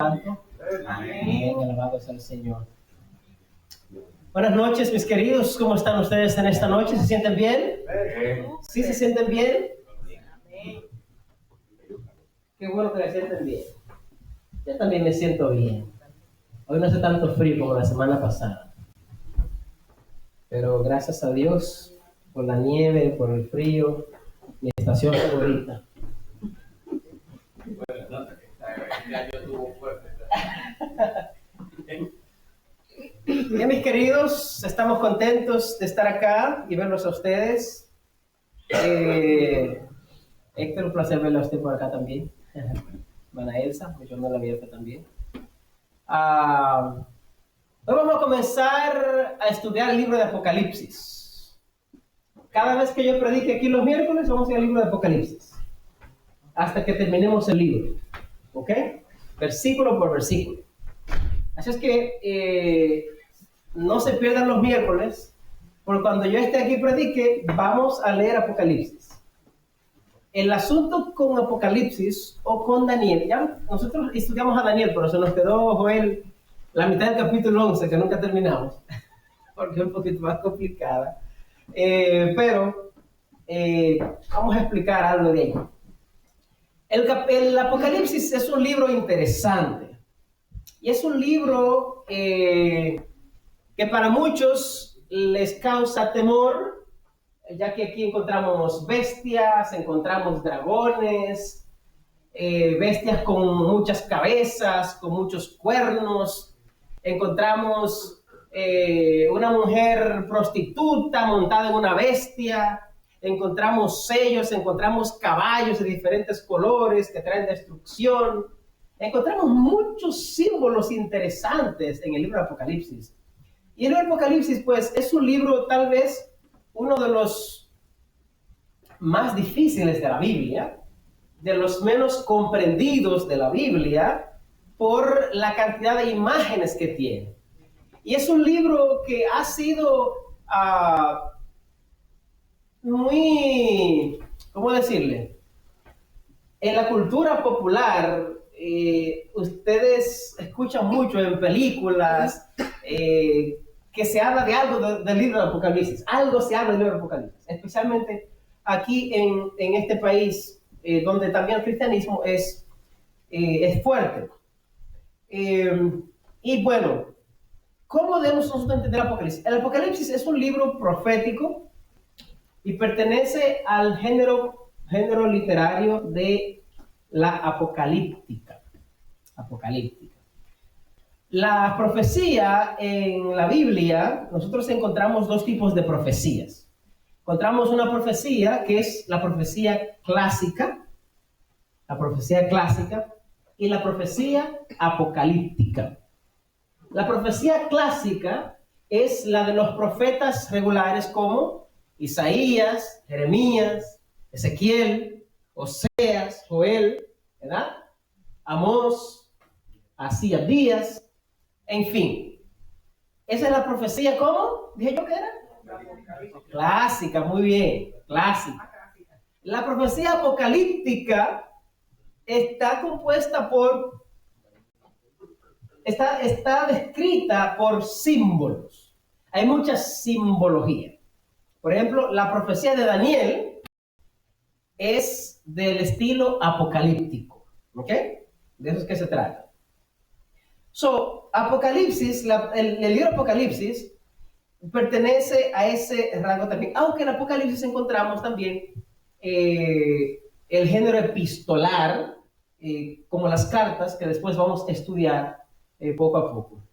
Santo. Amén, alabado sea el Señor. Buenas noches, mis queridos. ¿Cómo están ustedes en esta noche? ¿Se sienten bien? ¿Sí se sienten bien? Qué bueno que se sienten bien. Yo también me siento bien. Hoy no hace tanto frío como la semana pasada. Pero gracias a Dios por la nieve, por el frío, mi estación favorita. Bien, mis queridos, estamos contentos de estar acá y verlos a ustedes. Héctor, un placer verla a usted por acá también. Mana Elsa, yo no la vi también. Hoy vamos a comenzar a estudiar el libro de Apocalipsis. Cada vez que yo predique aquí los miércoles, vamos a ir al libro de Apocalipsis. Hasta que terminemos el libro. ¿Ok? Versículo por versículo. Así es que no se pierdan los miércoles, porque cuando yo esté aquí predique, vamos a leer Apocalipsis. El asunto con Apocalipsis o con Daniel, ya nosotros estudiamos a Daniel, pero se nos quedó, Joel, la mitad del capítulo 11, que nunca terminamos, porque es un poquito más complicada. Pero vamos a explicar algo de ahí. El Apocalipsis es un libro interesante. Y es un libro que para muchos les causa temor, ya que aquí encontramos bestias, encontramos dragones, bestias con muchas cabezas, con muchos cuernos, encontramos una mujer prostituta montada en una bestia, encontramos sellos, encontramos caballos de diferentes colores que traen destrucción, encontramos muchos símbolos interesantes en el libro de Apocalipsis. Y el libro de Apocalipsis, pues, es un libro tal vez uno de los más difíciles de la Biblia, de los menos comprendidos de la Biblia, por la cantidad de imágenes que tiene. Y es un libro que ha sido muy, ¿cómo decirle? En la cultura popular, ustedes escuchan mucho en películas que se habla de algo del libro de Apocalipsis. Algo se habla del libro de Apocalipsis, especialmente aquí en este país, donde también el cristianismo es fuerte. Y bueno, ¿cómo debemos nosotros entender el Apocalipsis? El Apocalipsis es un libro profético y pertenece al género literario de la apocalíptica. La profecía en la Biblia, nosotros encontramos dos tipos de profecías. Encontramos una profecía que es la profecía clásica y la profecía apocalíptica. La profecía clásica es la de los profetas regulares como Isaías, Jeremías, Ezequiel, Oseas, Joel, ¿verdad? Amós, Abdías, en fin. Esa es la profecía, ¿cómo? ¿Dije yo qué era? Clásica, muy bien, clásica. La profecía apocalíptica está compuesta por, está descrita por símbolos. Hay mucha simbología. Por ejemplo, la profecía de Daniel es del estilo apocalíptico, ¿ok? De eso es que se trata. Apocalipsis, el libro Apocalipsis pertenece a ese rango también, aunque en Apocalipsis encontramos también el género epistolar, como las cartas que después vamos a estudiar poco a poco.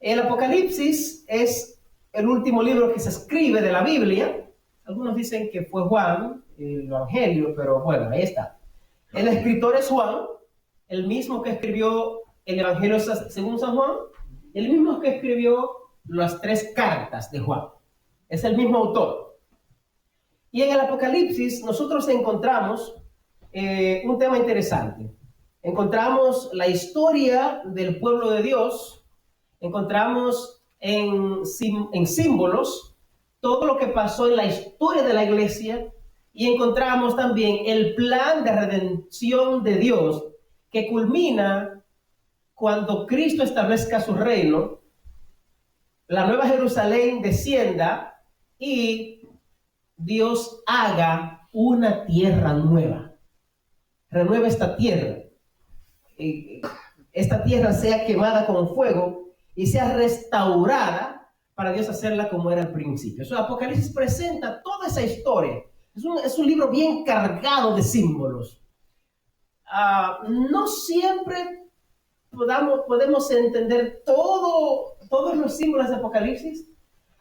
El Apocalipsis es el último libro que se escribe de la Biblia. Algunos dicen que fue Juan, el Evangelio, pero bueno, ahí está. El escritor es Juan, el mismo que escribió el Evangelio según San Juan, el mismo que escribió las 3 cartas de Juan. Es el mismo autor. Y en el Apocalipsis nosotros encontramos un tema interesante. Encontramos la historia del pueblo de Dios, encontramos en símbolos todo lo que pasó en la historia de la iglesia y encontramos también el plan de redención de Dios que culmina cuando Cristo establezca su reino, la nueva Jerusalén descienda y Dios haga una tierra nueva. Renueva esta tierra. Esta tierra sea quemada con fuego y sea restaurada para Dios hacerla como era al principio. Eso, Apocalipsis presenta toda esa historia. Es un libro bien cargado de símbolos. No siempre podemos entender todos los símbolos de Apocalipsis.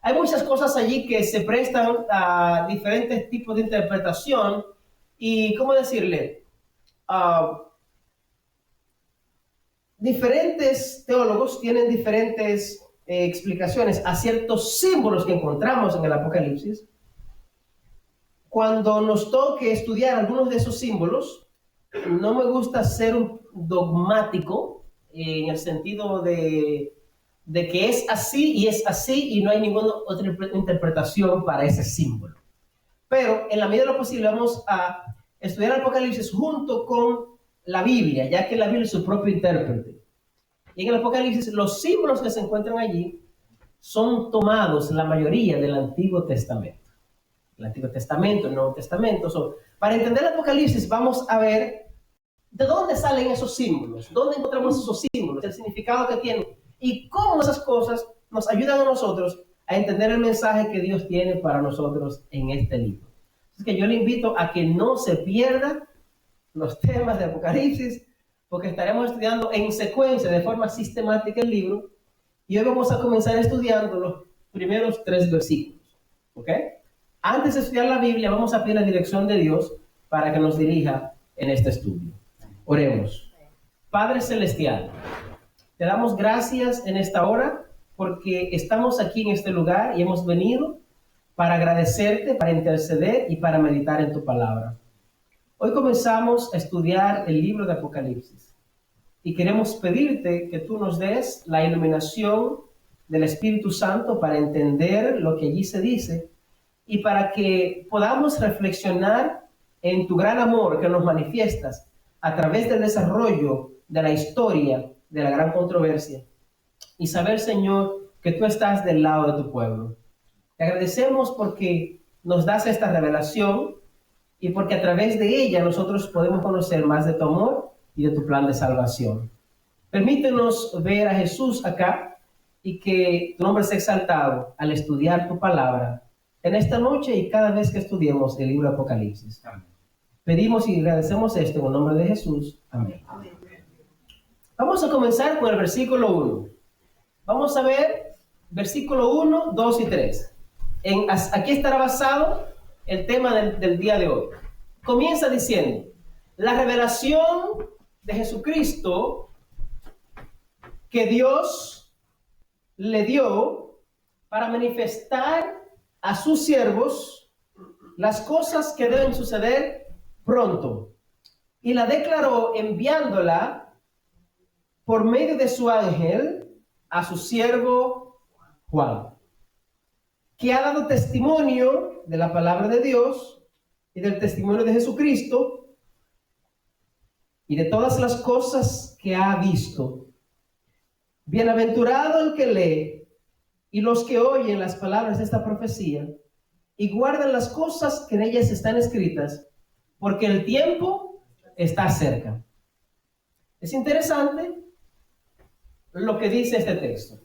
Hay muchas cosas allí que se prestan a diferentes tipos de interpretación y, ¿cómo decirle? Diferentes teólogos tienen diferentes explicaciones a ciertos símbolos que encontramos en el Apocalipsis. Cuando nos toque estudiar algunos de esos símbolos, no me gusta ser un dogmático en el sentido de que es así y no hay ninguna otra interpretación para ese símbolo. Pero en la medida de lo posible vamos a estudiar el Apocalipsis junto con la Biblia, ya que la Biblia es su propio intérprete. Y en el Apocalipsis los símbolos que se encuentran allí son tomados, la mayoría, del Antiguo Testamento. El Antiguo Testamento, el Nuevo Testamento. Para entender el Apocalipsis vamos a ver de dónde salen esos símbolos, dónde encontramos esos símbolos, el significado que tienen y cómo esas cosas nos ayudan a nosotros a entender el mensaje que Dios tiene para nosotros en este libro. Así que yo le invito a que no se pierda los temas de Apocalipsis, porque estaremos estudiando en secuencia, de forma sistemática, el libro, y hoy vamos a comenzar estudiando los primeros 3 versículos. ¿Ok? Antes de estudiar la Biblia, vamos a pedir la dirección de Dios para que nos dirija en este estudio. Oremos. Padre Celestial, te damos gracias en esta hora porque estamos aquí en este lugar y hemos venido para agradecerte, para interceder y para meditar en tu palabra. Hoy comenzamos a estudiar el libro de Apocalipsis y queremos pedirte que tú nos des la iluminación del Espíritu Santo para entender lo que allí se dice y para que podamos reflexionar en tu gran amor que nos manifiestas a través del desarrollo de la historia de la gran controversia y saber, Señor, que tú estás del lado de tu pueblo. Te agradecemos porque nos das esta revelación y porque a través de ella nosotros podemos conocer más de tu amor y de tu plan de salvación. Permítenos ver a Jesús acá y que tu nombre sea exaltado al estudiar tu palabra en esta noche y cada vez que estudiemos el libro de Apocalipsis. Amén. Pedimos y agradecemos esto en el nombre de Jesús. Amén. Amén. Vamos a comenzar con el versículo 1. Vamos a ver versículo 1, 2 y 3. Aquí estará basado el tema del día de hoy. Comienza diciendo: la revelación de Jesucristo que Dios le dio para manifestar a sus siervos las cosas que deben suceder pronto. Y la declaró enviándola por medio de su ángel a su siervo Juan, que ha dado testimonio de la palabra de Dios y del testimonio de Jesucristo y de todas las cosas que ha visto. Bienaventurado el que lee y los que oyen las palabras de esta profecía y guardan las cosas que en ellas están escritas, porque el tiempo está cerca. Es interesante lo que dice este texto.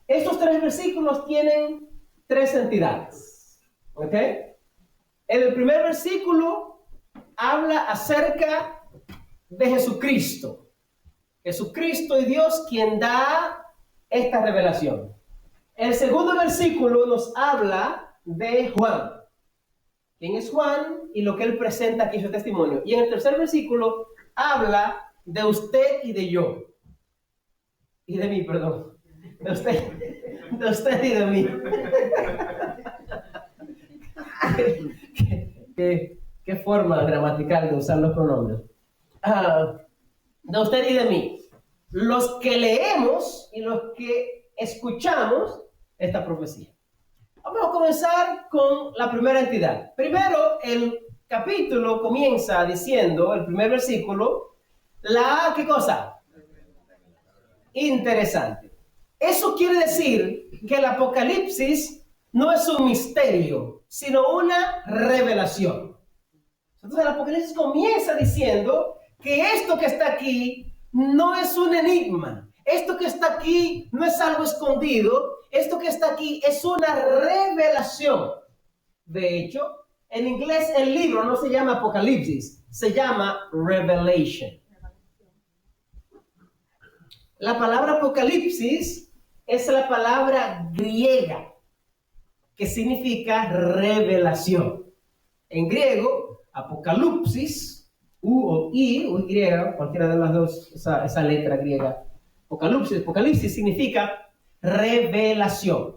Estos 3 versículos tienen 3 entidades. ¿Ok? En el primer versículo habla acerca de Jesucristo. Jesucristo y Dios quien da esta revelación. El segundo versículo nos habla de Juan. ¿Quién es Juan? Y lo que él presenta aquí en su testimonio. Y en el tercer versículo habla de usted y de yo. Y de mí, perdón. De usted y de mí. ¿Qué forma gramatical de usar los pronombres? De usted y de mí. Los que leemos y los que escuchamos esta profecía. Vamos a comenzar con la primera entidad. Primero, el capítulo comienza diciendo, el primer versículo, ¿qué cosa? Interesante. Eso quiere decir que el Apocalipsis no es un misterio, sino una revelación. Entonces el Apocalipsis comienza diciendo que esto que está aquí no es un enigma. Esto que está aquí no es algo escondido. Esto que está aquí es una revelación. De hecho, en inglés el libro no se llama Apocalipsis, se llama Revelation. La palabra Apocalipsis es la palabra griega que significa revelación. En griego, Apocalipsis, U o I o Y, cualquiera de las dos, esa letra griega, Apocalipsis significa revelación.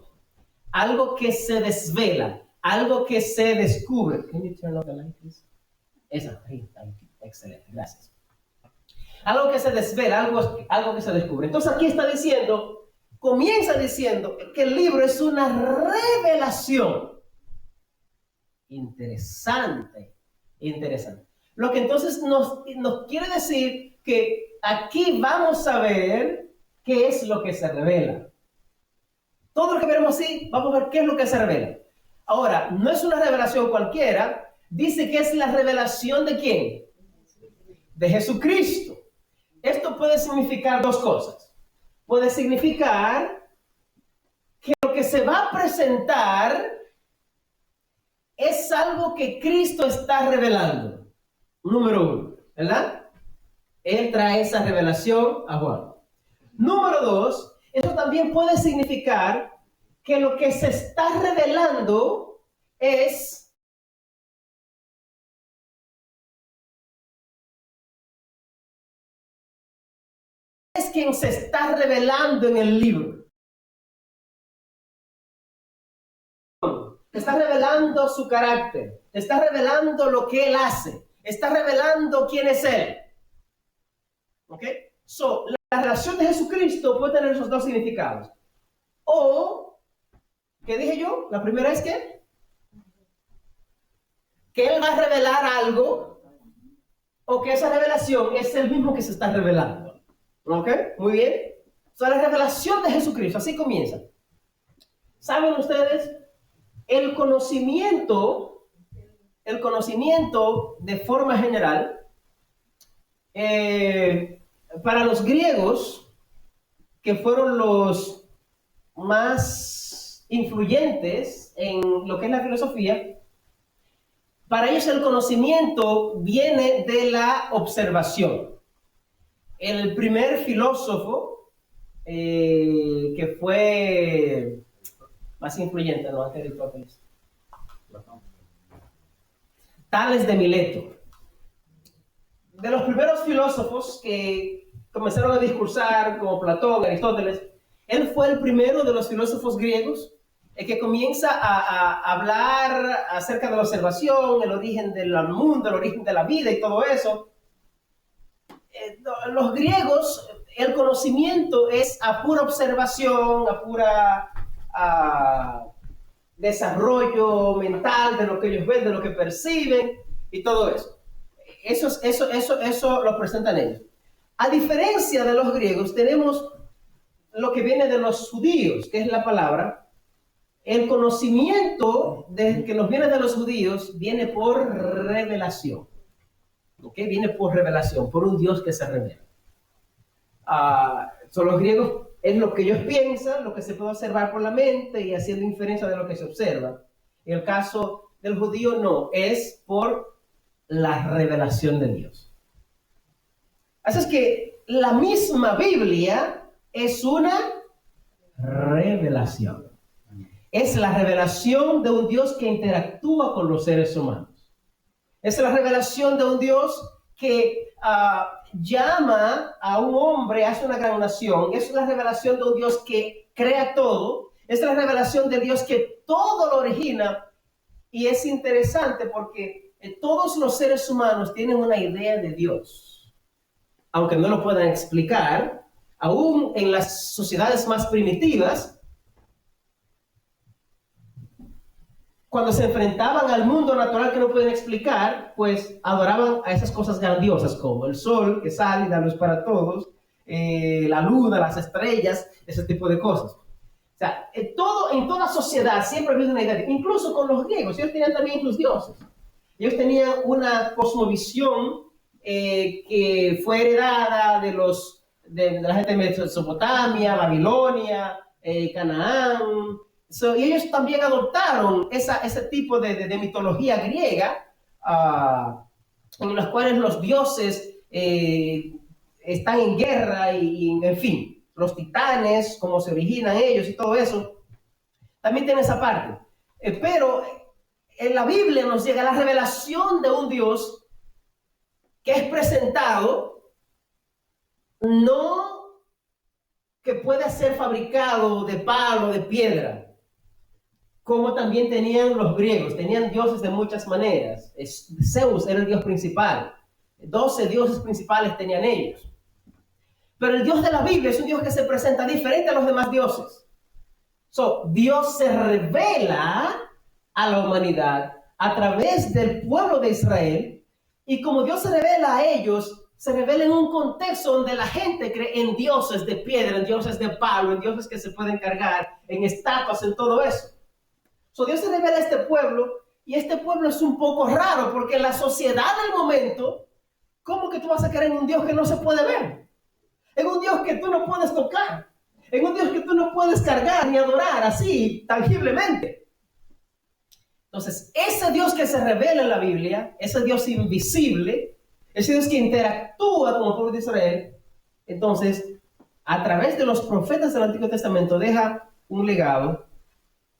Algo que se desvela, algo que se descubre. Can you turn on the light, please? Esa, ahí, excelente, gracias. Algo que se desvela, algo que se descubre. Entonces aquí está diciendo, comienza diciendo que el libro es una revelación. Interesante. Lo que entonces nos quiere decir que aquí vamos a ver qué es lo que se revela. Todo lo que veremos así, vamos a ver qué es lo que se revela. Ahora, no es una revelación cualquiera, dice que es la revelación ¿de quién? De Jesucristo. Esto puede significar dos cosas. Puede significar que lo que se va a presentar es algo que Cristo está revelando. Número uno, ¿verdad? Él trae esa revelación a Juan. Número dos, eso también puede significar que lo que se está revelando es quien se está revelando en el libro. Está revelando su carácter, está revelando lo que él hace, está revelando quién es él. ¿Ok? So, la relación de Jesucristo puede tener esos dos significados. O, ¿qué dije yo? La primera es que él va a revelar algo, o que esa revelación es el mismo que se está revelando. ¿Ok? Muy bien. So, la revelación de Jesucristo, así comienza. ¿Saben ustedes? El conocimiento de forma general, para los griegos, que fueron los más influyentes en lo que es la filosofía, para ellos el conocimiento viene de la observación. El primer filósofo que fue más influyente, ¿no? Antes de Aristóteles, Tales de Mileto. De los primeros filósofos que comenzaron a discursar, como Platón, Aristóteles, él fue el primero de los filósofos griegos que comienza a hablar acerca de la observación, el origen del mundo, el origen de la vida y todo eso. Los griegos, el conocimiento es a pura observación, a pura desarrollo mental de lo que ellos ven, de lo que perciben y todo eso. Eso lo presentan ellos. A diferencia de los griegos, tenemos lo que viene de los judíos, que es la palabra. El conocimiento que nos viene de los judíos viene por revelación. ¿Okay? Viene por revelación, por un Dios que se revela. Son los griegos, es lo que ellos piensan, lo que se puede observar por la mente y haciendo inferencia de lo que se observa. En el caso del judío no, es por la revelación de Dios. Así es que la misma Biblia es una revelación. Es la revelación de un Dios que interactúa con los seres humanos. Es la revelación de un Dios que llama a un hombre, hace una gran nación. Es la revelación de un Dios que crea todo. Es la revelación de Dios que todo lo origina. Y es interesante porque todos los seres humanos tienen una idea de Dios. Aunque no lo puedan explicar, aún en las sociedades más primitivas, cuando se enfrentaban al mundo natural que no pueden explicar, pues adoraban a esas cosas grandiosas como el sol que sale y da luz para todos, la luna, las estrellas, ese tipo de cosas. O sea, en toda sociedad siempre ha habido una idea, incluso con los griegos, ellos tenían también sus dioses. Ellos tenían una cosmovisión que fue heredada de la gente de Mesopotamia, Babilonia, Canaán. Y ellos también adoptaron ese tipo de mitología griega, en los cuales los dioses están en guerra y en fin, los titanes, cómo se originan ellos y todo eso, también tiene esa parte. Pero en la Biblia nos llega la revelación de un Dios que es presentado, no que puede ser fabricado de palo, de piedra, como también tenían los griegos. Tenían dioses de muchas maneras. Zeus era el dios principal. 12 dioses principales tenían ellos. Pero el Dios de la Biblia es un Dios que se presenta diferente a los demás dioses. Dios se revela a la humanidad a través del pueblo de Israel, y como Dios se revela a ellos, se revela en un contexto donde la gente cree en dioses de piedra, en dioses de palo, en dioses que se pueden cargar, en estatuas, en todo eso. Dios se revela a este pueblo, y este pueblo es un poco raro, porque en la sociedad del momento, ¿cómo que tú vas a creer en un Dios que no se puede ver? En un Dios que tú no puedes tocar, en un Dios que tú no puedes cargar ni adorar así, tangiblemente. Entonces, ese Dios que se revela en la Biblia, ese Dios invisible, ese Dios que interactúa con el pueblo de Israel, entonces, a través de los profetas del Antiguo Testamento, deja un legado,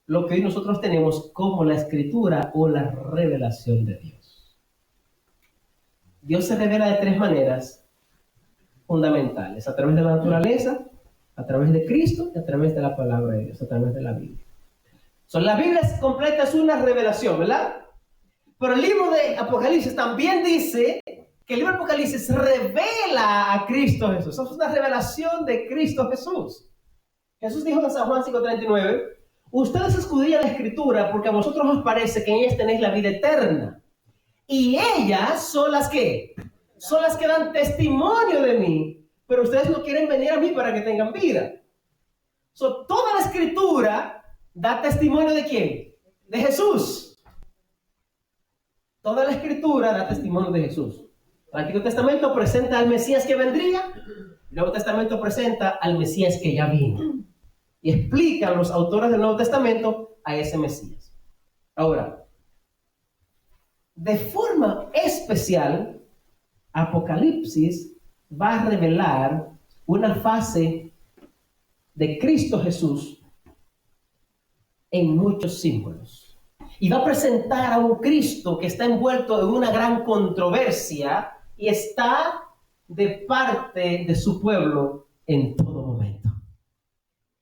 lo que hoy nosotros tenemos como la escritura o la revelación de Dios. Dios se revela de 3 maneras fundamentales: a través de la naturaleza, a través de Cristo y a través de la palabra de Dios, a través de la Biblia. La Biblia completa es una revelación, ¿verdad? Pero el libro de Apocalipsis también dice que el libro de Apocalipsis revela a Cristo Jesús. Es una revelación de Cristo Jesús. Jesús dijo en San Juan 5:39: ustedes escudriñan la escritura porque a vosotros os parece que en ellas tenéis la vida eterna. Y ellas son las que dan testimonio de mí, pero ustedes no quieren venir a mí para que tengan vida. Toda la escritura da testimonio ¿de quién? De Jesús. Toda la escritura da testimonio de Jesús. El Antiguo Testamento presenta al Mesías que vendría, el Nuevo Testamento presenta al Mesías que ya vino. Y explican los autores del Nuevo Testamento a ese Mesías. Ahora, de forma especial, Apocalipsis va a revelar una fase de Cristo Jesús en muchos símbolos. Y va a presentar a un Cristo que está envuelto en una gran controversia y está de parte de su pueblo en todo momento.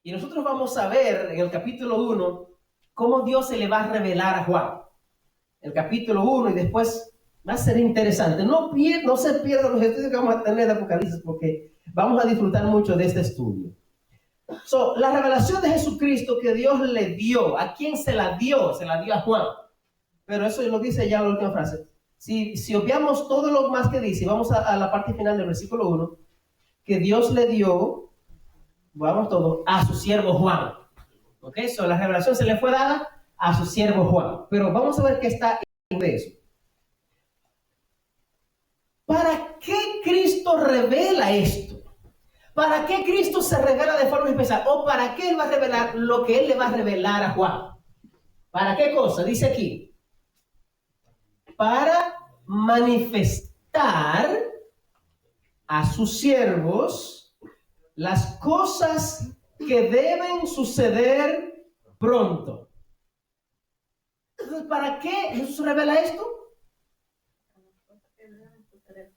Y nosotros vamos a ver en el capítulo 1 cómo Dios se le va a revelar a Juan. El capítulo 1 y después va a ser interesante. No se pierdan los estudios que vamos a tener de Apocalipsis, porque vamos a disfrutar mucho de este estudio. La revelación de Jesucristo que Dios le dio, ¿a quién se la dio? Se la dio a Juan. Pero eso lo dice ya en la última frase. Si obviamos todo lo más que dice, vamos a la parte final del versículo 1, que Dios le dio, vamos todo, a su siervo Juan. ¿Ok? La revelación se le fue dada a su siervo Juan. Pero vamos a ver qué está en eso. ¿Para qué Cristo revela esto? ¿Para qué Cristo se revela de forma especial? ¿O para qué Él va a revelar lo que Él le va a revelar a Juan? ¿Para qué cosa? Dice aquí: para manifestar a sus siervos las cosas que deben suceder pronto. Entonces, ¿para qué Jesús revela esto?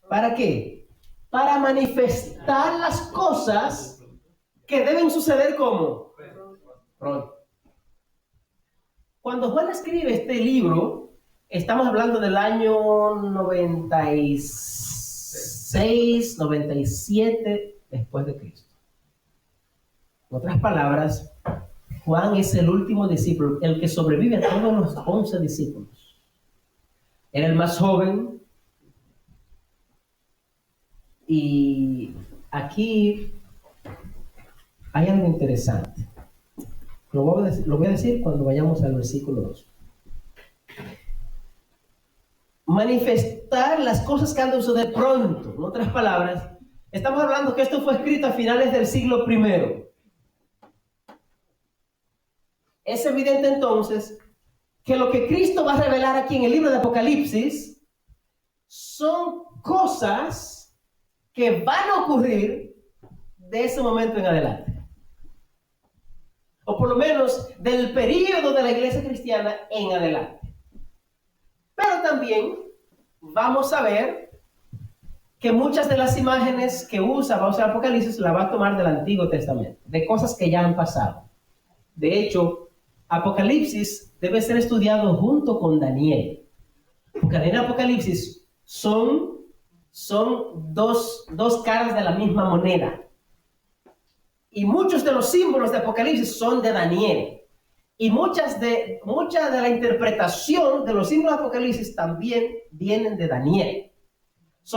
¿Para qué? Para manifestar las cosas que deben suceder ¿cómo? Pronto. Cuando Juan escribe este libro, estamos hablando del año 96, 97 después de Cristo. En otras palabras, Juan es el último discípulo, el que sobrevive a todos los 11 discípulos. Era el más joven y aquí hay algo interesante. Lo voy a decir cuando vayamos al versículo 2. Manifestar las cosas que han de suceder pronto. En otras palabras, estamos hablando que esto fue escrito a finales del siglo I. Es evidente entonces que lo que Cristo va a revelar aquí en el libro de Apocalipsis son cosas que van a ocurrir de ese momento en adelante. O por lo menos del período de la iglesia cristiana en adelante. Pero también vamos a ver que muchas de las imágenes que vamos a usar Apocalipsis la va a tomar del Antiguo Testamento, de cosas que ya han pasado. De hecho, Apocalipsis debe ser estudiado junto con Daniel, porque en Apocalipsis son dos caras de la misma moneda. Y muchos de los símbolos de Apocalipsis son de Daniel. Y mucha de la interpretación de los símbolos de Apocalipsis también vienen de Daniel.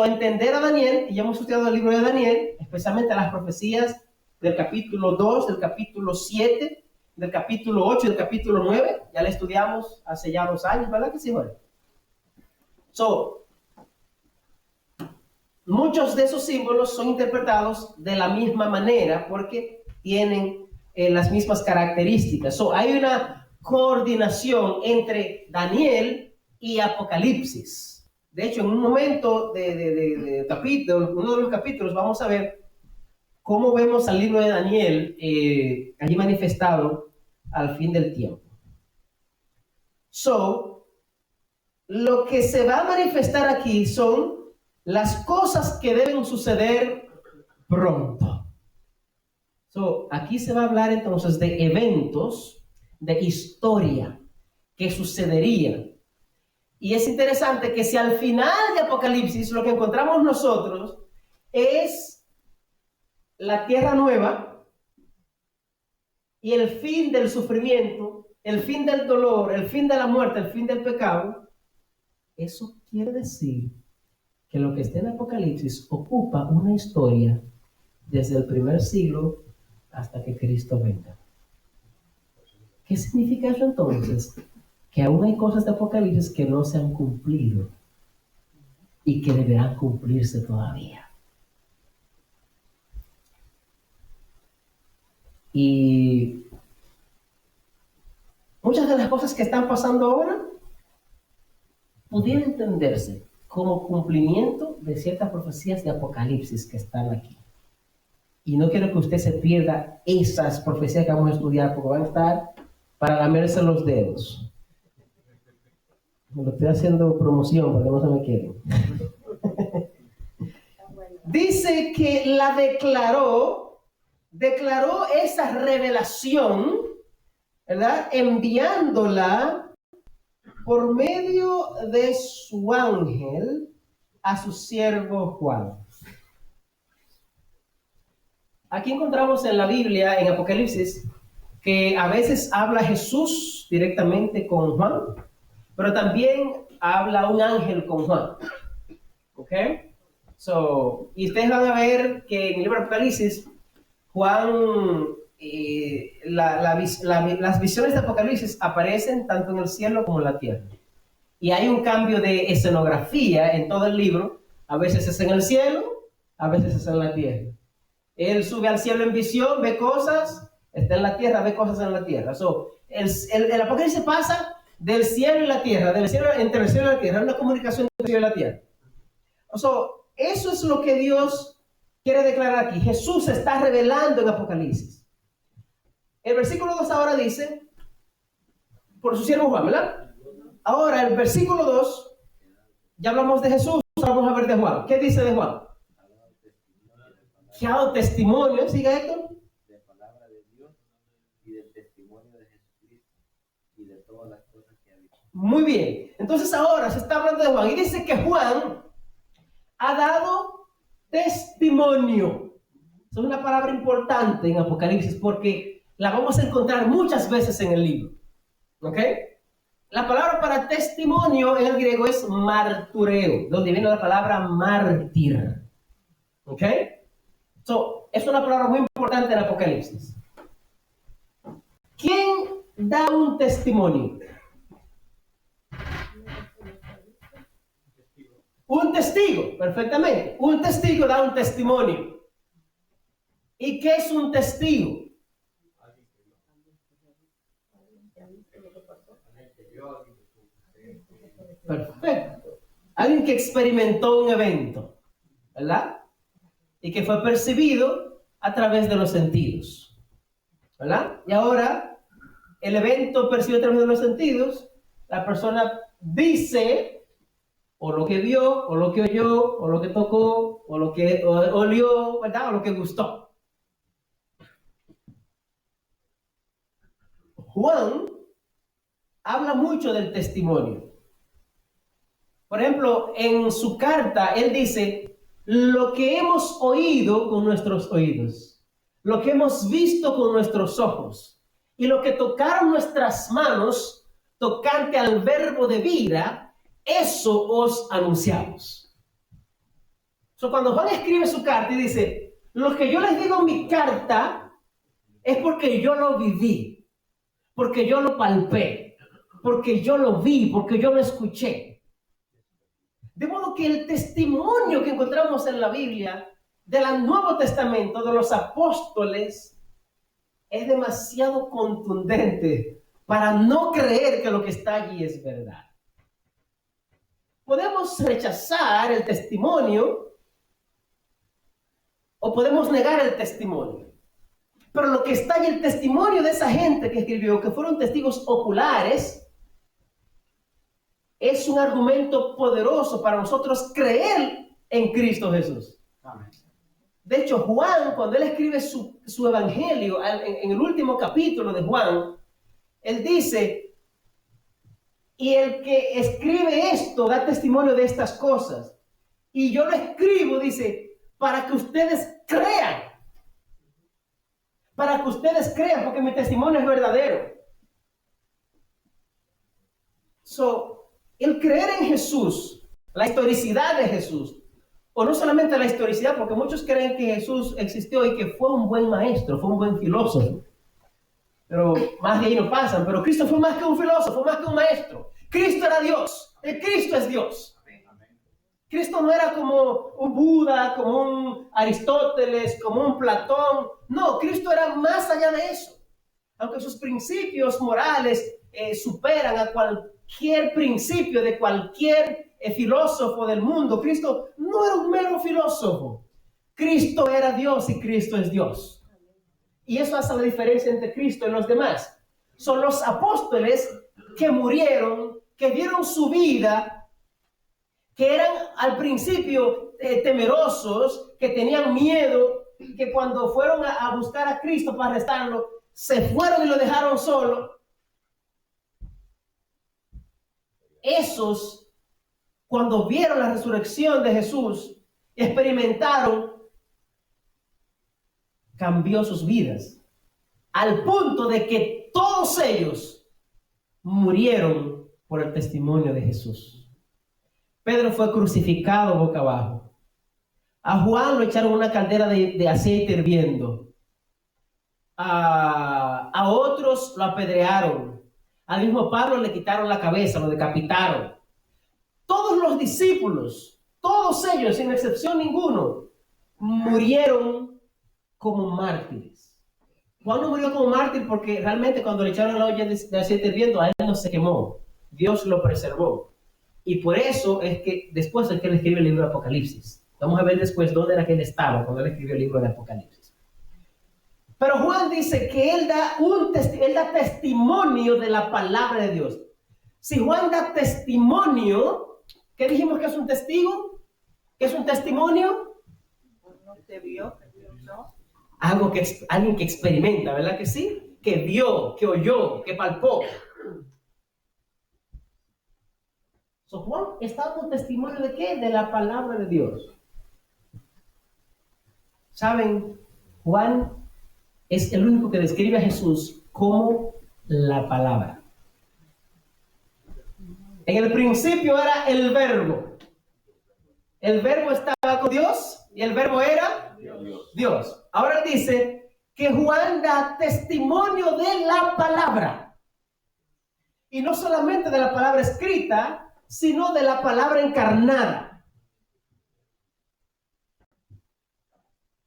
Entender a Daniel, y ya hemos estudiado el libro de Daniel, especialmente las profecías del capítulo 2, del capítulo 7, del capítulo 8 y del capítulo 9, ya la estudiamos hace ya 2 años, ¿verdad que sí, Jorge? Muchos de esos símbolos son interpretados de la misma manera porque tienen las mismas características. Hay una coordinación entre Daniel y Apocalipsis. De hecho, en un momento de uno de los capítulos vamos a ver cómo vemos al libro de Daniel allí manifestado al fin del tiempo. Lo que se va a manifestar aquí son las cosas que deben suceder pronto. Aquí se va a hablar entonces de eventos, de historia que sucederían. Y es interesante que si al final de Apocalipsis lo que encontramos nosotros es la tierra nueva y el fin del sufrimiento, el fin del dolor, el fin de la muerte, el fin del pecado, eso quiere decir que lo que está en Apocalipsis ocupa una historia desde el primer siglo hasta que Cristo venga. ¿Qué significa eso entonces? Que aún hay cosas de Apocalipsis que no se han cumplido y que deberán cumplirse todavía. Y muchas de las cosas que están pasando ahora pudieran entenderse como cumplimiento de ciertas profecías de Apocalipsis que están aquí. Y no quiero que usted se pierda esas profecías que vamos a estudiar, porque van a estar para lamerse los dedos. Me lo estoy haciendo promoción para que no se me queden. Dice que la declaró esa revelación, ¿verdad? Enviándola por medio de su ángel a su siervo Juan. Aquí encontramos en la Biblia, en Apocalipsis, que a veces habla Jesús directamente con Juan, pero también habla un ángel con Juan. ¿Ok? Y ustedes van a ver que en el libro de Apocalipsis, Juan, las visiones de Apocalipsis aparecen tanto en el cielo como en la tierra. Y hay un cambio de escenografía en todo el libro. A veces es en el cielo, a veces es en la tierra. Él sube al cielo en visión, ve cosas, está en la tierra, ve cosas en la tierra. El Apocalipsis pasa del cielo y la tierra, entre el cielo y la tierra, una comunicación entre el cielo y la tierra. Eso es lo que Dios quiere declarar aquí. Jesús se está revelando en Apocalipsis. El versículo 2 ahora dice, por su siervo Juan, ¿verdad? Ahora el versículo 2, ya hablamos de Jesús, vamos a ver de Juan. ¿Qué dice de Juan? Que ha dado testimonio, ¿sigue Héctor? De palabra de Dios y del testimonio de Jesucristo y de todas las cosas que ha dicho. Muy bien, entonces ahora se está hablando de Juan y dice que Juan ha dado testimonio. Es una palabra importante en Apocalipsis porque la vamos a encontrar muchas veces en el libro. ¿Ok? La palabra para testimonio en el griego es martureo, donde viene la palabra mártir. ¿Ok? Es una palabra muy importante en Apocalipsis. ¿Quién da un testimonio? Un testigo, perfectamente. Un testigo da un testimonio. ¿Y qué es un testigo? Perfecto. Alguien que experimentó un evento, ¿verdad? Y que fue percibido a través de los sentidos, ¿verdad? Y ahora, el evento percibido a través de los sentidos, la persona dice, o lo que vio, o lo que oyó, o lo que tocó, o lo que olió, ¿verdad? O lo que gustó. Juan habla mucho del testimonio. Por ejemplo, en su carta, él dice, lo que hemos oído con nuestros oídos, lo que hemos visto con nuestros ojos, y lo que tocaron nuestras manos, tocante al verbo de vida, eso os anunciamos. Cuando Juan escribe su carta y dice, lo que yo les digo en mi carta, es porque yo lo viví, porque yo lo palpé, porque yo lo vi, porque yo lo escuché. De modo que el testimonio que encontramos en la Biblia del Nuevo Testamento, de los apóstoles, es demasiado contundente para no creer que lo que está allí es verdad. Podemos rechazar el testimonio o podemos negar el testimonio. Pero lo que está allí, el testimonio de esa gente que escribió, que fueron testigos oculares, es un argumento poderoso para nosotros creer en Cristo Jesús. Amén. De hecho, Juan, cuando él escribe su evangelio, en el último capítulo de Juan, él dice, y el que escribe esto da testimonio de estas cosas. Y yo lo escribo, dice, para que ustedes crean. Para que ustedes crean, porque mi testimonio es verdadero. El creer en Jesús, la historicidad de Jesús, o no solamente la historicidad, porque muchos creen que Jesús existió y que fue un buen maestro, fue un buen filósofo, pero más de ahí no pasan. Pero Cristo fue más que un filósofo, más que un maestro. Cristo era Dios, el Cristo es Dios. Cristo no era como un Buda, como un Aristóteles, como un Platón. No, Cristo era más allá de eso. Aunque sus principios morales superan a cualquier principio de cualquier filósofo del mundo, Cristo no era un mero filósofo. Cristo era Dios y Cristo es Dios. Y eso hace la diferencia entre Cristo y los demás. Son los apóstoles que murieron, que dieron su vida, que eran al principio temerosos, que tenían miedo, que cuando fueron a buscar a Cristo para arrestarlo, se fueron y lo dejaron solo. Esos, cuando vieron la resurrección de Jesús, experimentaron, cambió sus vidas, al punto de que todos ellos murieron por el testimonio de Jesús. Pedro fue crucificado boca abajo. A Juan lo echaron en una caldera de aceite hirviendo. A otros lo apedrearon. Al mismo Pablo le quitaron la cabeza, lo decapitaron. Todos los discípulos, todos ellos, sin excepción ninguno, murieron como mártires. Juan no murió como mártir porque realmente cuando le echaron la olla de aceite hirviendo, a él no se quemó. Dios lo preservó. Y por eso es que después es que él escribe el libro de Apocalipsis. Vamos a ver después dónde era que él estaba cuando él escribió el libro de Apocalipsis. Pero Juan dice que él da testimonio de la palabra de Dios. Si Juan da testimonio, ¿qué dijimos que es un testigo? ¿Qué es un testimonio? No te vio, ¿no? Alguien que experimenta, ¿verdad que sí? Que vio, que oyó, que palpó. Juan está dando testimonio ¿de qué? De la palabra de Dios. ¿Saben? Juan es el único que describe a Jesús como la palabra. En el principio era el verbo. El verbo estaba con Dios y el verbo era Dios. Dios. Ahora dice que Juan da testimonio de la palabra. Y no solamente de la palabra escrita, sino de la palabra encarnada.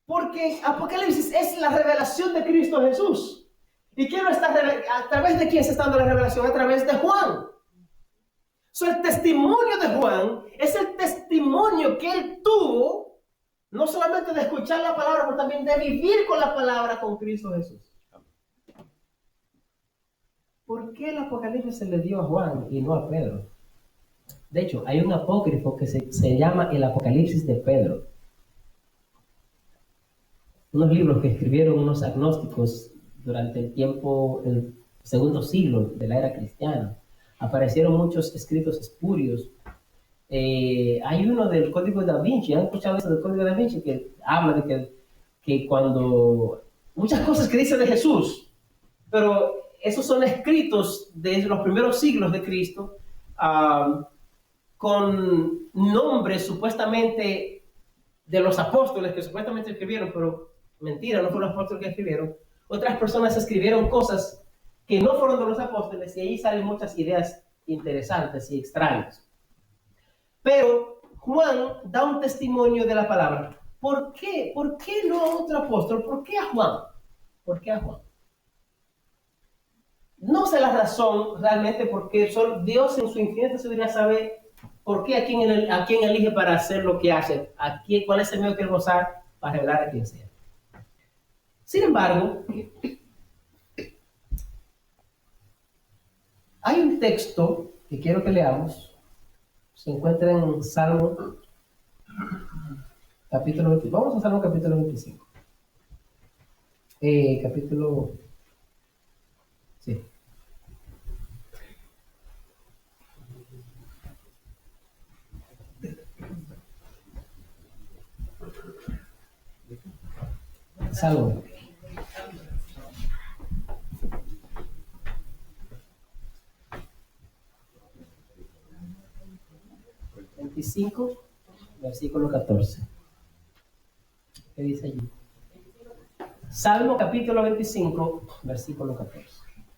Porque Apocalipsis es la revelación de Cristo Jesús. ¿Y quién lo está a través de quién se está dando la revelación? A través de Juan. El testimonio de Juan es el testimonio que él tuvo, no solamente de escuchar la palabra, pero también de vivir con la palabra con Cristo Jesús. ¿Por qué el Apocalipsis se le dio a Juan y no a Pedro? De hecho, hay un apócrifo que se llama el Apocalipsis de Pedro. Unos libros que escribieron unos agnósticos durante el segundo siglo de la era cristiana. Aparecieron muchos escritos espurios. Hay uno del Código da Vinci. ¿Han escuchado eso del Código da Vinci? Que habla de que cuando... Muchas cosas que dice de Jesús, pero esos son escritos de los primeros siglos de Cristo, con nombres supuestamente de los apóstoles que supuestamente escribieron, pero mentira, no fueron los apóstoles que escribieron. Otras personas escribieron cosas que no fueron de los apóstoles, y ahí salen muchas ideas interesantes y extrañas. Pero Juan da un testimonio de la palabra. ¿Por qué? ¿Por qué no a otro apóstol? ¿Por qué a Juan? ¿Por qué a Juan? No sé la razón realmente, porque solo Dios en su infinita sabiduría sabe por qué a quién elige para hacer lo que hace, cuál es el medio que él va a usar para revelar a quien sea. Sin embargo, hay un texto que quiero que leamos. Se encuentra en Salmo capítulo 25. Vamos a Salmo capítulo 25. Sí. Salmo. Versículo 14. ¿Qué dice allí? Salmo capítulo 25, versículo 14.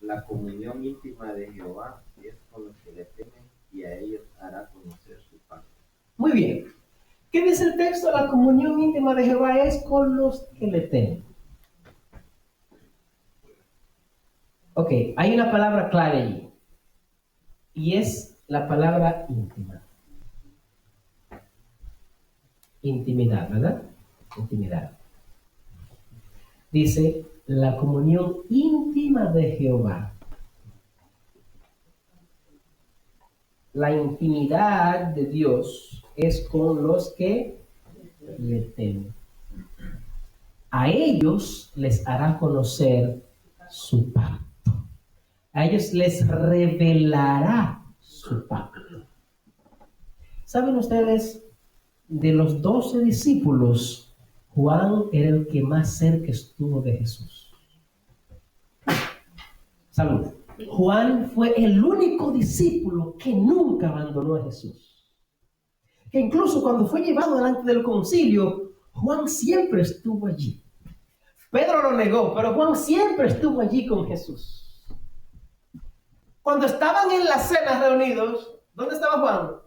La comunión íntima de Jehová es con los que le temen, y a ellos hará conocer su pacto. Muy bien. ¿Qué dice el texto? La comunión íntima de Jehová es con los que le temen. Ok, hay una palabra clave allí. Y es la palabra íntima. Intimidad, ¿verdad? Intimidad. Dice, la comunión íntima de Jehová. La intimidad de Dios es con los que le temen. A ellos les hará conocer su pacto. A ellos les revelará su pacto. ¿Saben ustedes? De los 12 discípulos, Juan era el que más cerca estuvo de Jesús. Salud. Juan fue el único discípulo que nunca abandonó a Jesús. Que incluso cuando fue llevado delante del concilio, Juan siempre estuvo allí. Pedro lo negó, pero Juan siempre estuvo allí con Jesús. Cuando estaban en la cena reunidos, ¿dónde estaba Juan?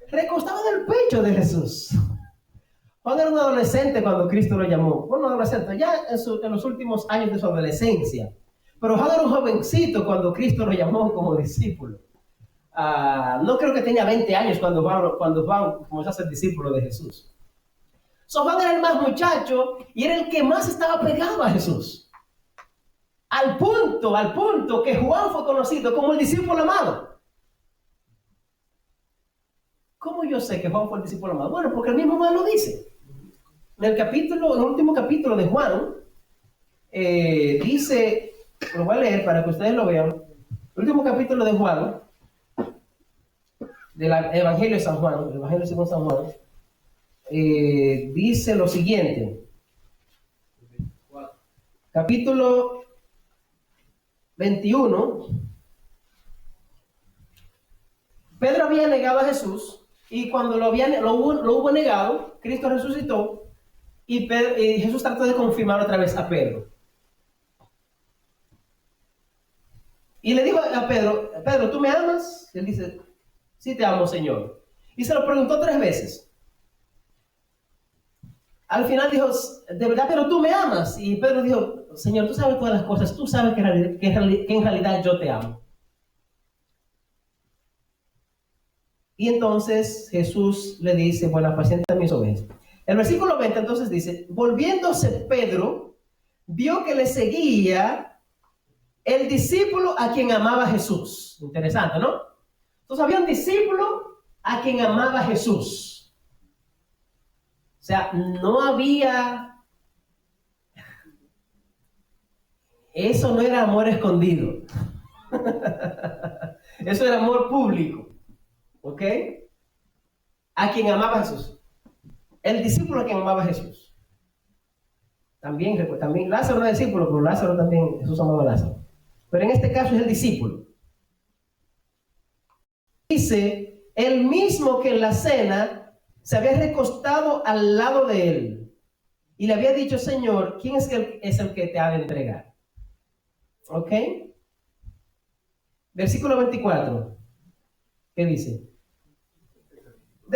Recostado en el pecho de Jesús. Juan era un adolescente cuando Cristo lo llamó. Bueno, adolescente, ya en los últimos años de su adolescencia. Pero Juan era un jovencito cuando Cristo lo llamó como discípulo. No creo que tenía 20 años cuando Juan comenzó a ser discípulo de Jesús. Juan era el más muchacho y era el que más estaba pegado a Jesús. Al punto que Juan fue conocido como el discípulo amado. ¿Cómo yo sé que Juan fue el discípulo amado? Bueno, porque el mismo Juan lo dice. En el último capítulo de Juan, dice, lo voy a leer para que ustedes lo vean. El último capítulo de Juan, del Evangelio de San Juan, el Evangelio según San Juan, dice lo siguiente. Capítulo 21. Pedro había negado a Jesús. Y cuando lo hubo negado, Cristo resucitó y Jesús trató de confirmar otra vez a Pedro. Y le dijo a Pedro, Pedro, ¿tú me amas? Y él dice, sí te amo, Señor. Y se lo preguntó 3 veces. Al final dijo, de verdad, pero tú me amas. Y Pedro dijo, Señor, tú sabes todas las cosas, tú sabes que en realidad yo te amo. Y entonces Jesús le dice, bueno, apacienta mis ovejas. El versículo 20 entonces dice, volviéndose Pedro, vio que le seguía el discípulo a quien amaba Jesús. Interesante, ¿no? Entonces había un discípulo a quien amaba Jesús. O sea, no había... Eso no era amor escondido. Eso era amor público. ¿Ok? A quien amaba a Jesús. El discípulo a quien amaba a Jesús. También Lázaro no era discípulo, pero Lázaro también, Jesús amaba a Lázaro. Pero en este caso es el discípulo. Dice, el mismo que en la cena se había recostado al lado de él y le había dicho, Señor, ¿quién es el que te ha de entregar? ¿Ok? Versículo 24. ¿Qué dice?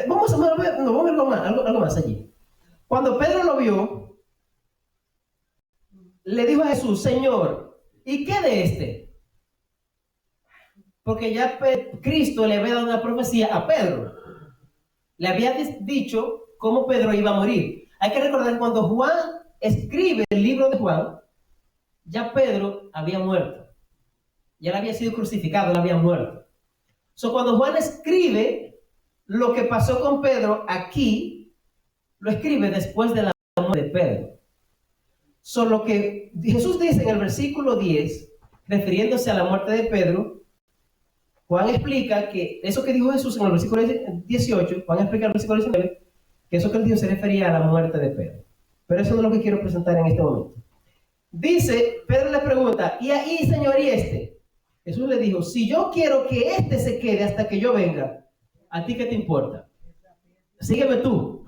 Vamos a ver algo más allí. Cuando Pedro lo vio, le dijo a Jesús, Señor, ¿y qué de este? Porque ya Cristo le había dado una profecía a Pedro. Le había dicho cómo Pedro iba a morir. Hay que recordar cuando Juan escribe el libro de Juan, ya Pedro había muerto. Ya él había sido crucificado, él había muerto. Cuando Juan escribe lo que pasó con Pedro aquí, lo escribe después de la muerte de Pedro. Lo que Jesús dice en el versículo 10, refiriéndose a la muerte de Pedro, Juan explica que eso que dijo Jesús en el versículo 18, Juan explica en el versículo 19, que eso que él dijo se refería a la muerte de Pedro. Pero eso no es lo que quiero presentar en este momento. Dice, Pedro le pregunta, ¿y ahí, Señor, y este? Jesús le dijo, si yo quiero que este se quede hasta que yo venga, ¿a ti qué te importa? Sígueme tú.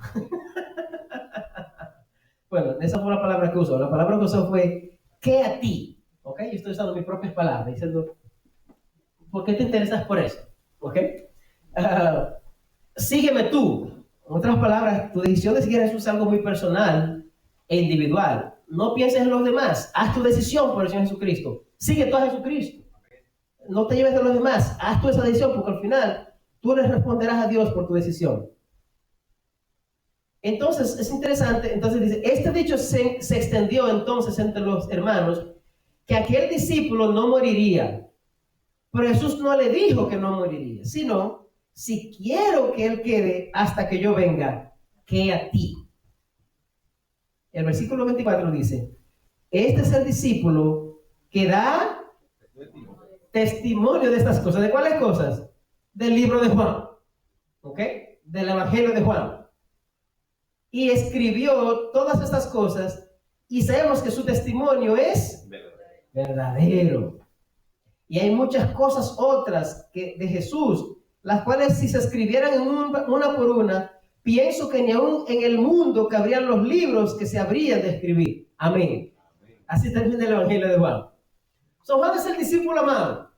Bueno, esa fue la palabra que usó. La palabra que usó fue, ¿qué a ti? ¿Ok? Yo estoy usando mis propias palabras, diciendo, ¿por qué te interesas por eso? ¿Ok? Sígueme tú. En otras palabras, tu decisión de seguir a Jesús es algo muy personal e individual. No pienses en los demás. Haz tu decisión por el Señor Jesucristo. Sigue tú a Jesucristo. No te lleves de los demás. Haz tú esa decisión porque al final tú le responderás a Dios por tu decisión. Entonces, es interesante. Entonces dice, este dicho se extendió entonces entre los hermanos que aquel discípulo no moriría. Pero Jesús no le dijo que no moriría, sino, si quiero que él quede hasta que yo venga, ¿qué a ti? El versículo 24 dice, este es el discípulo que da testimonio de estas cosas. ¿De cuáles cosas? Del libro de Juan, ¿ok? Del Evangelio de Juan. Y escribió todas estas cosas y sabemos que su testimonio es verdadero. Y hay muchas cosas otras de Jesús, las cuales si se escribieran una por una, pienso que ni aún en el mundo cabrían los libros que se habrían de escribir. Amén. Así termina el Evangelio de Juan. Juan es el discípulo amado,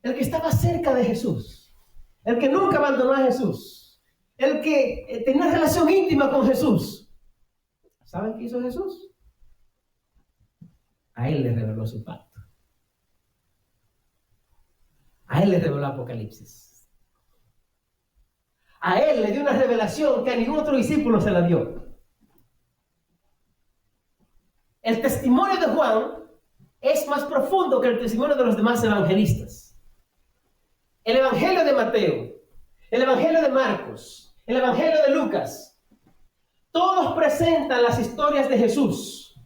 el que estaba cerca de Jesús, el que nunca abandonó a Jesús, el que tenía una relación íntima con Jesús. ¿Saben qué hizo Jesús? A él le reveló su pacto. A él le reveló Apocalipsis. A él le dio una revelación que a ningún otro discípulo se la dio. El testimonio de Juan es más profundo que el testimonio de los demás evangelistas. El Evangelio de Mateo, el Evangelio de Marcos, el Evangelio de Lucas, todos presentan las historias de Jesús.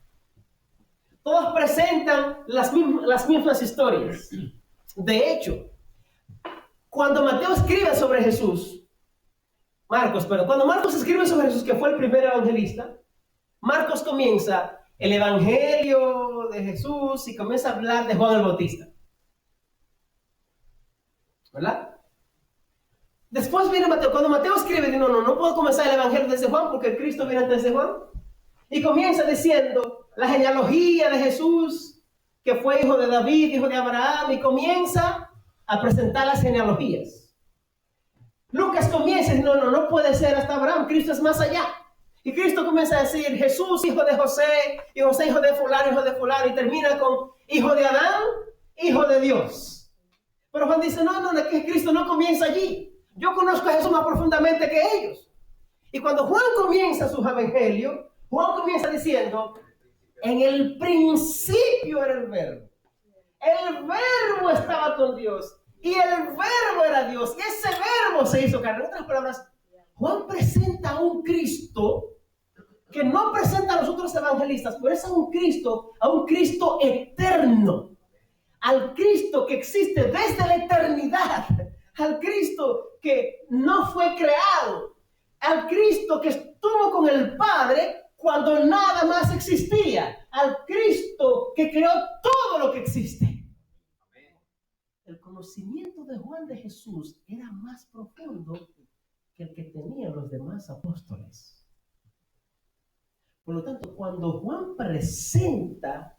Todos presentan las mismas historias. De hecho, cuando Mateo escribe sobre Jesús, cuando Marcos escribe sobre Jesús, que fue el primer evangelista, Marcos comienza el Evangelio de Jesús y comienza a hablar de Juan el Bautista. ¿Verdad? Después viene Mateo. Cuando Mateo escribe, no puedo comenzar el Evangelio desde Juan porque el Cristo viene antes de Juan. Y comienza diciendo la genealogía de Jesús, que fue hijo de David, hijo de Abraham, y comienza a presentar las genealogías. Lucas comienza y dice, no puede ser hasta Abraham, Cristo es más allá. Y Cristo comienza a decir, Jesús, hijo de José, y José, hijo de fulano, y termina con hijo de Adán, hijo de Dios. Pero Juan dice, no, es que Cristo no comienza allí. Yo conozco a Jesús más profundamente que ellos. Y cuando Juan comienza su evangelio, Juan comienza diciendo, en el principio era el verbo. El verbo estaba con Dios. Y el verbo era Dios. Y ese verbo se hizo carne. En otras palabras, Juan presenta a un Cristo que no presenta a los otros evangelistas, pero es a un Cristo eterno. Al Cristo que existe desde la eternidad. Al Cristo que no fue creado. Al Cristo que estuvo con el Padre cuando nada más existía. Al Cristo que creó todo lo que existe. El conocimiento de Juan de Jesús era más profundo que el que tenían los demás apóstoles. Por lo tanto, cuando Juan presenta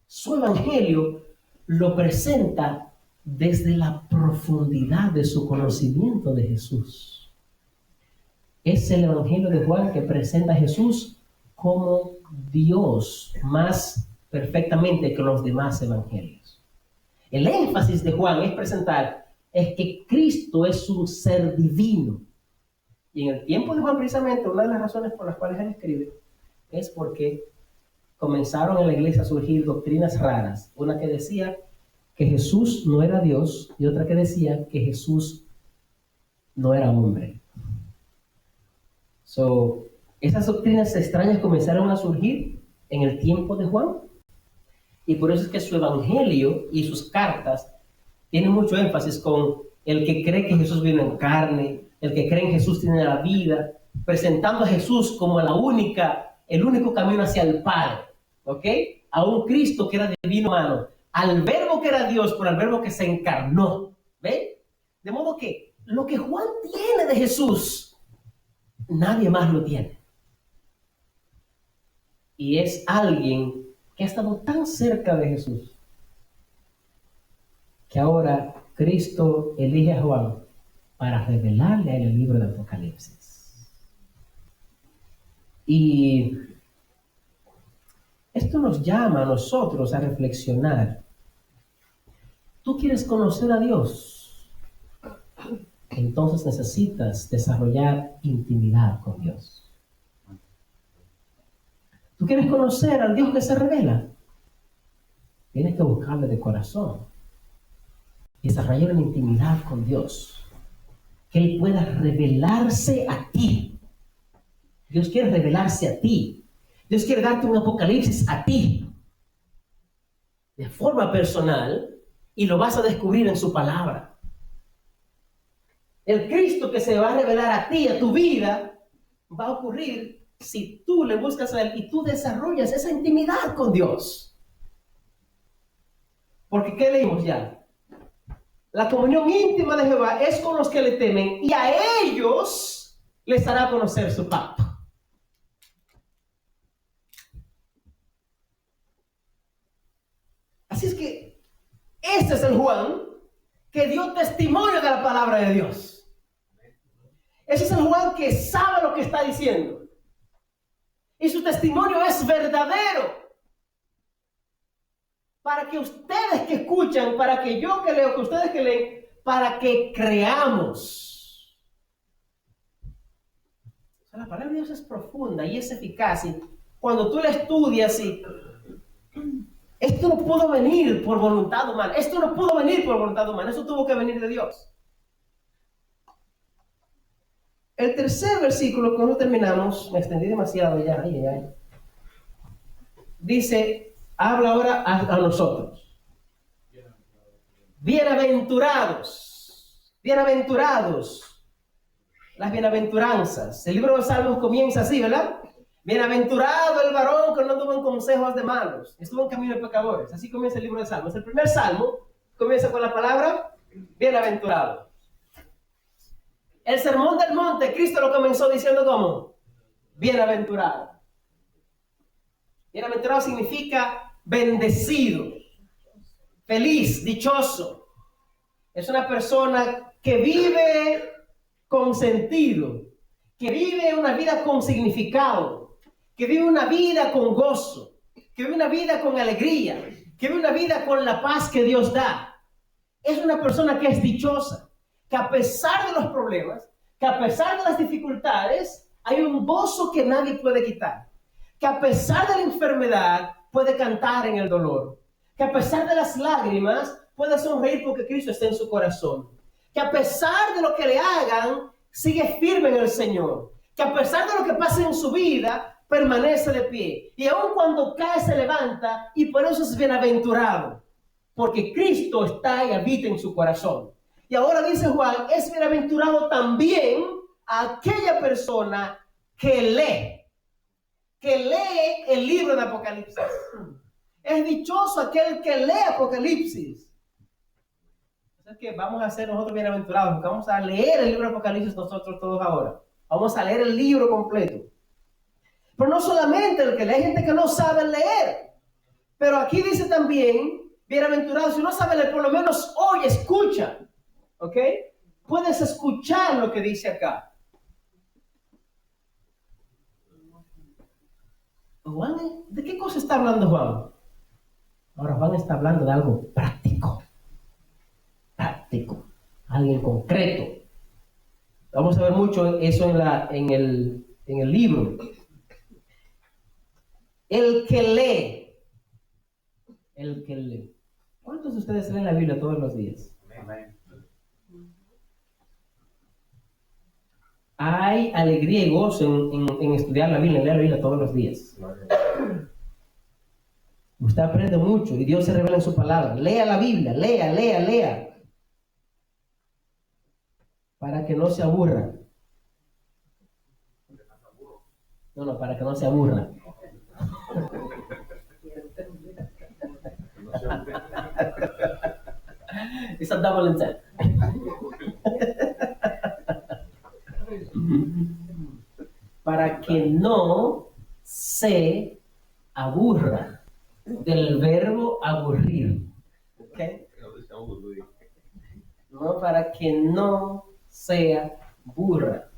su evangelio, lo presenta desde la profundidad de su conocimiento de Jesús. Es el evangelio de Juan que presenta a Jesús como Dios más perfectamente que los demás evangelios. El énfasis de Juan es que Cristo es un ser divino. Y en el tiempo de Juan, precisamente, una de las razones por las cuales él escribe es porque comenzaron en la iglesia a surgir doctrinas raras. Una que decía que Jesús no era Dios y otra que decía que Jesús no era hombre. Esas doctrinas extrañas comenzaron a surgir en el tiempo de Juan. Y por eso es que su evangelio y sus cartas tienen mucho énfasis con el que cree que Jesús vino en carne, el que cree en Jesús tiene la vida, presentando a Jesús como el único camino hacia el Padre, ¿ok? A un Cristo que era divino humano, al verbo que era Dios, por el verbo que se encarnó, ¿ve? De modo que lo que Juan tiene de Jesús, nadie más lo tiene. Y es alguien que ha estado tan cerca de Jesús, que ahora Cristo elige a Juan para revelarle en el libro de Apocalipsis. Y esto nos llama a nosotros a reflexionar. ¿Tú quieres conocer a Dios? Entonces necesitas desarrollar intimidad con Dios. ¿Tú quieres conocer al Dios que se revela? Tienes que buscarle de corazón. Desarrollar una intimidad con Dios. Que Él pueda revelarse a ti. Dios quiere revelarse a ti. Dios quiere darte un apocalipsis a ti. De forma personal. Y lo vas a descubrir en su palabra. El Cristo que se va a revelar a ti, a tu vida, va a ocurrir si tú le buscas a Él y tú desarrollas esa intimidad con Dios. Porque ¿qué leímos ya? La comunión íntima de Jehová es con los que le temen y a ellos les hará conocer su pacto. Así es que este es el Juan que dio testimonio de la palabra de Dios. Ese es el Juan que sabe lo que está diciendo. Y su testimonio es verdadero. Para que ustedes que escuchan, para que yo que leo, que ustedes que leen, para que creamos. O sea, la palabra de Dios es profunda y es eficaz. Y cuando tú la estudias, esto no pudo venir por voluntad humana. Esto no pudo venir por voluntad humana. Eso tuvo que venir de Dios. El tercer versículo, con lo terminamos, me extendí demasiado ya. Dice, habla ahora a nosotros. Bienaventurados. Bienaventurados. Las bienaventuranzas. El libro de los Salmos comienza así, ¿verdad? Bienaventurado el varón que no anduvo en consejos de malos, estuvo en camino de pecadores. Así comienza el libro de Salmos. El primer salmo comienza con la palabra bienaventurado. El sermón del monte, Cristo lo comenzó diciendo como bienaventurado. Bienaventurado significa bendecido, feliz, dichoso. Es una persona que vive con sentido, que vive una vida con significado, que vive una vida con gozo, que vive una vida con alegría, que vive una vida con la paz que Dios da. Es una persona que es dichosa, que a pesar de los problemas, que a pesar de las dificultades, hay un gozo que nadie puede quitar. Que a pesar de la enfermedad, puede cantar en el dolor. Que a pesar de las lágrimas, puede sonreír porque Cristo está en su corazón. Que a pesar de lo que le hagan, sigue firme en el Señor. Que a pesar de lo que pase en su vida, permanece de pie. Y aun cuando cae, se levanta, y por eso es bienaventurado. Porque Cristo está y habita en su corazón. Y ahora dice Juan, es bienaventurado también aquella persona que lee el libro de Apocalipsis. Es dichoso aquel que lee Apocalipsis. Es que vamos a ser nosotros bienaventurados, porque vamos a leer el libro de Apocalipsis nosotros todos ahora. Vamos a leer el libro completo. Pero no solamente el que lee, hay gente que no sabe leer. Pero aquí dice también, bienaventurado, si no sabe leer, por lo menos oye, escucha. ¿Ok? Puedes escuchar lo que dice acá. Juan, ¿de qué cosa está hablando Juan? Ahora Juan está hablando de algo práctico. Práctico. Alguien concreto. Vamos a ver mucho eso en el libro. El que lee. El que lee. ¿Cuántos de ustedes leen la Biblia todos los días? Amén. Hay alegría y gozo en estudiar la Biblia, en leer la Biblia todos los días. Usted aprende mucho y Dios se revela en su palabra. Lea la Biblia, lea. Para que no se aburra. No, para que no se aburra. It's a double intent. Para que no se aburra, del verbo aburrir. ¿Okay? No, para que no sea burra.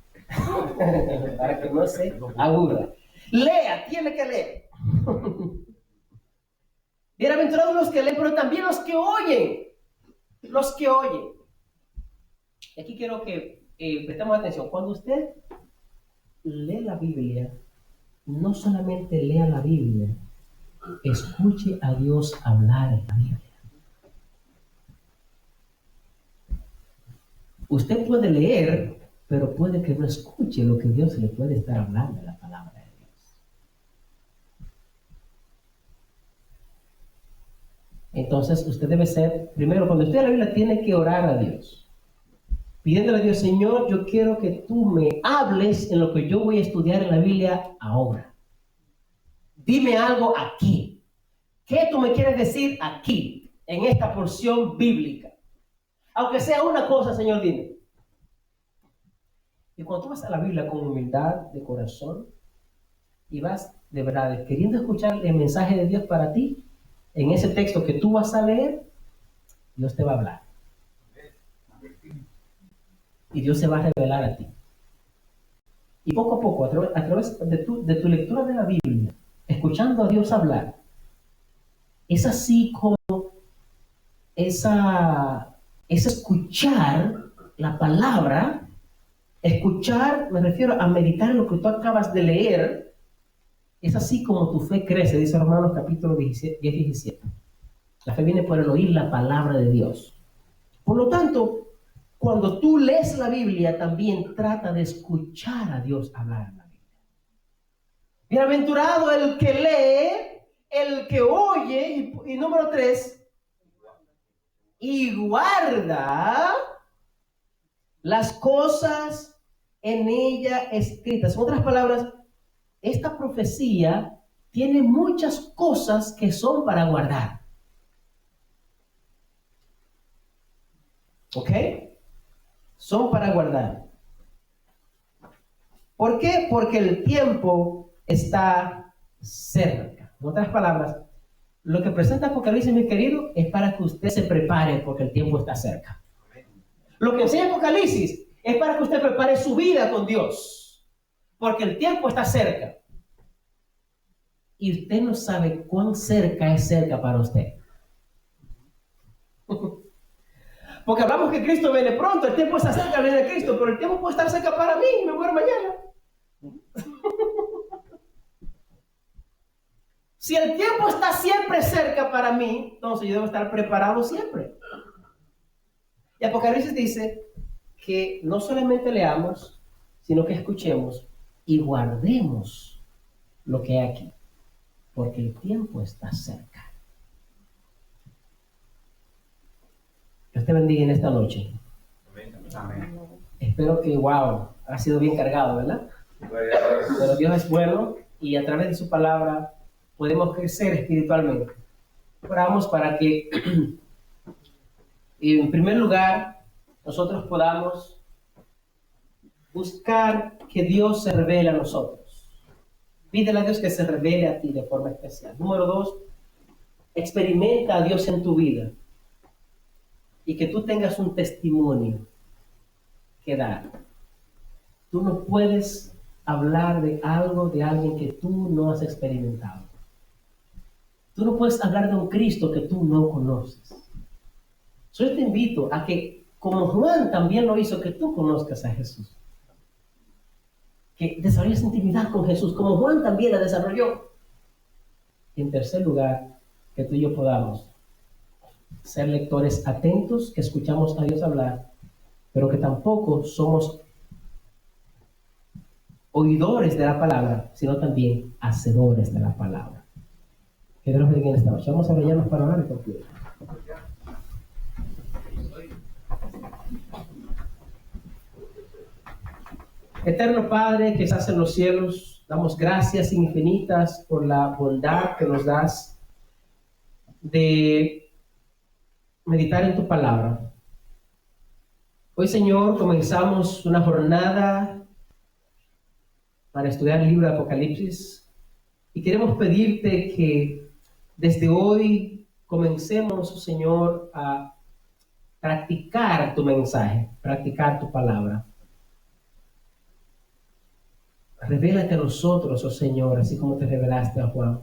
Para que no se aburra. Lea, tiene que leer. Bienaventurados los que leen, pero también los que oyen. Los que oyen. Aquí quiero que prestemos atención. Cuando usted lee la Biblia, no solamente lea la Biblia, escuche a Dios hablar en la Biblia. Usted puede leer, pero puede que no escuche lo que Dios le puede estar hablando en la palabra de Dios. Entonces, usted debe ser, primero, cuando usted lee la Biblia, tiene que orar a Dios. Pidiéndole a Dios, Señor, yo quiero que tú me hables en lo que yo voy a estudiar en la Biblia ahora. Dime algo aquí. ¿Qué tú me quieres decir aquí, en esta porción bíblica? Aunque sea una cosa, Señor, dime. Y cuando tú vas a la Biblia con humildad de corazón y vas de verdad queriendo escuchar el mensaje de Dios para ti, en ese texto que tú vas a leer, Dios te va a hablar. Y Dios se va a revelar a ti. Y poco a poco, a través de tu lectura de la Biblia, escuchando a Dios hablar, es así como es escuchar la palabra. Escuchar, me refiero a meditar en lo que tú acabas de leer. Es así como tu fe crece, dice Romanos capítulo 10-17. La fe viene por el oír la palabra de Dios. Por lo tanto, cuando tú lees la Biblia, también trata de escuchar a Dios hablar en la Biblia. Bienaventurado el que lee, el que oye, y número 3, y guarda las cosas en ella escritas. En otras palabras, esta profecía tiene muchas cosas que son para guardar. ¿Ok? Son para guardar. ¿Por qué? Porque el tiempo está cerca. En otras palabras, lo que presenta Apocalipsis, mi querido, es para que usted se prepare porque el tiempo está cerca. Lo que enseña Apocalipsis es para que usted prepare su vida con Dios, porque el tiempo está cerca. Y usted no sabe cuán cerca es cerca para usted. Porque hablamos que Cristo viene pronto, el tiempo está cerca, viene Cristo, pero el tiempo puede estar cerca para mí y me muero mañana. Si el tiempo está siempre cerca para mí, entonces yo debo estar preparado siempre. Y Apocalipsis dice que no solamente leamos, sino que escuchemos y guardemos lo que hay aquí, porque el tiempo está cerca. Dios te bendiga en esta noche. Amén. Espero que, ha sido bien cargado, ¿verdad? Pero Dios es bueno y a través de su palabra podemos crecer espiritualmente. Oramos para que, en primer lugar, nosotros podamos buscar que Dios se revele a nosotros. Pídele a Dios que se revele a ti de forma especial. Número 2, experimenta a Dios en tu vida y que tú tengas un testimonio que dar. Tú no puedes hablar de algo de alguien que tú no has experimentado. Tú no puedes hablar de un Cristo que tú no conoces. Yo te invito a que, como Juan también lo hizo, que tú conozcas a Jesús. Que desarrolles intimidad con Jesús, como Juan también la desarrolló. Y en tercer lugar, que tú y yo podamos ser lectores atentos, que escuchamos a Dios hablar, pero que tampoco somos oidores de la palabra, sino también hacedores de la palabra. Que Dios nos bendiga en esta noche. Vamos a rellenarnos para orar y concluir. Eterno Padre que estás en los cielos, damos gracias infinitas por la bondad que nos das de meditar en tu palabra. Hoy, Señor, comenzamos una jornada para estudiar el libro de Apocalipsis y queremos pedirte que desde hoy comencemos, Señor, a practicar tu mensaje, practicar tu palabra. Revélate a nosotros, oh Señor, así como te revelaste a Juan.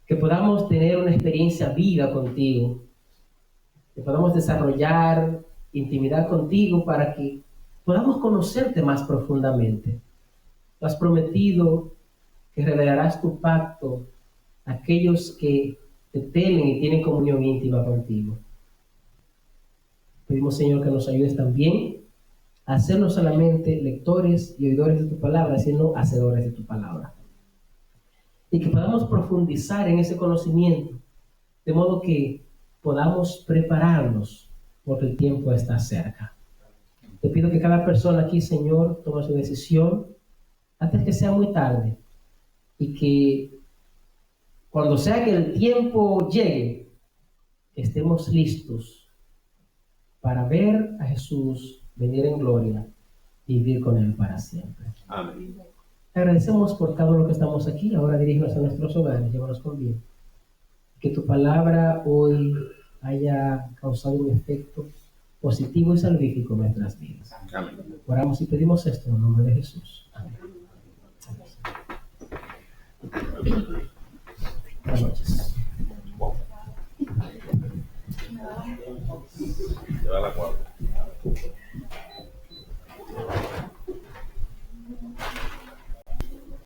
Que podamos tener una experiencia viva contigo, que podamos desarrollar intimidad contigo para que podamos conocerte más profundamente. Tú has prometido que revelarás tu pacto a aquellos que te temen y tienen comunión íntima contigo. Pedimos, Señor, que nos ayudes también a ser no solamente lectores y oidores de tu palabra, sino hacedores de tu palabra. Y que podamos profundizar en ese conocimiento, de modo que podamos prepararnos porque el tiempo está cerca. Te pido que cada persona aquí, Señor, tome su decisión antes que sea muy tarde y que cuando sea que el tiempo llegue, estemos listos para ver a Jesús venir en gloria y vivir con Él para siempre. Amén. Te agradecemos por cada uno que estamos aquí. Ahora dirígenos a nuestros hogares, llévanos con bien. Que tu palabra hoy haya causado un efecto positivo y salvífico en nuestras vidas. Amén. Oramos y pedimos esto en el nombre de Jesús. Amén. Buenas noches. Lleva la cuadra.